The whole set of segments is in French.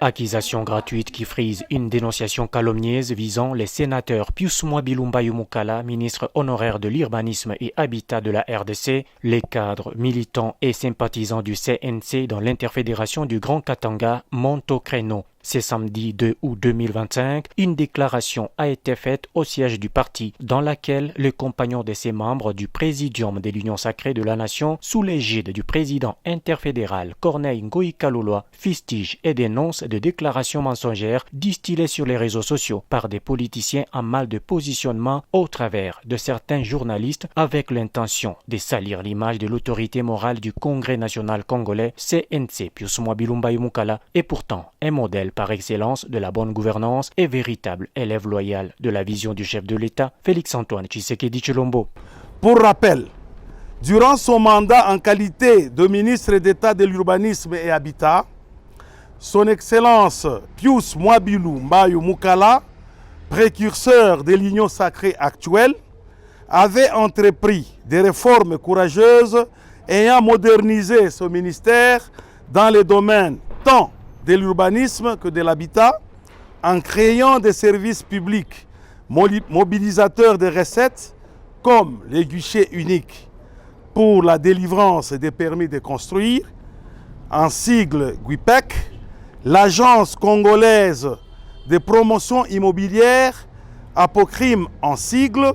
Accusation gratuite qui frise une dénonciation calomnieuse visant les sénateurs Pius Mwabilumba Yumukala, ministre honoraire de l'urbanisme et habitat de la RDC, les cadres, militants et sympathisants du CNC dans l'interfédération du Grand Katanga montent au créneau. Ce samedi 2 août 2025, une déclaration a été faite au siège du parti dans laquelle les compagnons de ses membres du Présidium de l'Union sacrée de la Nation, sous l'égide du président interfédéral Corneille Ngoï Kaluluwa, fustigent et dénoncent des déclarations mensongères distillées sur les réseaux sociaux par des politiciens en mal de positionnement au travers de certains journalistes avec l'intention de salir l'image de l'autorité morale du Congrès national congolais CNC Pius Mwabilumba Yumukala est pourtant un modèle par excellence de la bonne gouvernance et véritable élève loyal de la vision du chef de l'État, Félix-Antoine Tshisekedi Tshilombo. Pour rappel, durant son mandat en qualité de ministre d'État de l'Urbanisme et Habitat, son Excellence Pius Mwabilumba Yumukala, précurseur de l'Union sacrée actuelle, avait entrepris des réformes courageuses ayant modernisé ce ministère dans les domaines tant de l'urbanisme que de l'habitat, en créant des services publics mobilisateurs de recettes comme les guichets uniques pour la délivrance des permis de construire, en sigle GUIPEC, l'Agence congolaise de promotion immobilière, Apocrim en sigle,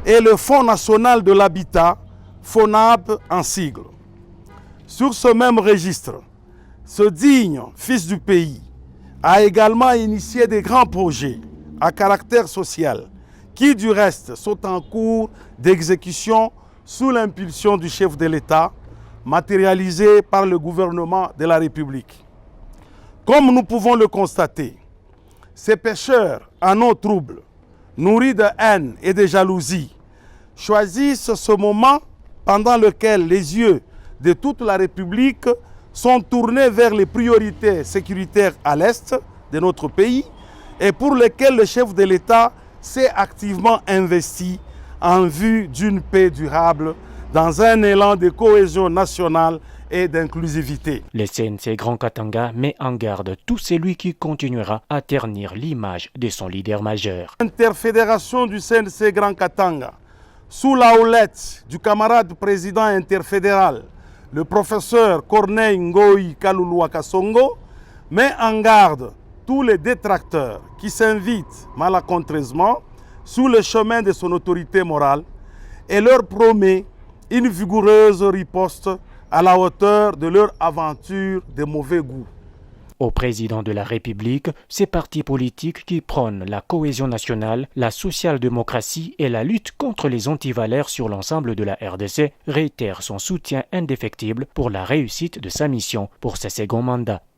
et le Fonds national de l'habitat, FONAB en sigle. Sur ce même registre, ce digne fils du pays a également initié des grands projets à caractère social qui, du reste, sont en cours d'exécution sous l'impulsion du chef de l'État, matérialisés par le gouvernement de la République. Comme nous pouvons le constater, ces pécheurs en eau trouble, nourris de haine et de jalousie, choisissent ce moment pendant lequel les yeux de toute la République sont tournés vers les priorités sécuritaires à l'Est de notre pays et pour lesquelles le chef de l'État s'est activement investi en vue d'une paix durable dans un élan de cohésion nationale et d'inclusivité. Le CNC Grand Katanga met en garde tout celui qui continuera à ternir l'image de son leader majeur. L'interfédération du CNC Grand Katanga, sous la houlette du camarade président interfédéral, le professeur Corneille Ngoï Kaluluwa Kasongo, met en garde tous les détracteurs qui s'invitent malencontreusement sous le chemin de son autorité morale et leur promet une vigoureuse riposte à la hauteur de leur aventure de mauvais goût. Au président de la République, ces partis politiques qui prônent la cohésion nationale, la social-démocratie et la lutte contre les antivaleurs sur l'ensemble de la RDC réitèrent son soutien indéfectible pour la réussite de sa mission pour ce second mandat.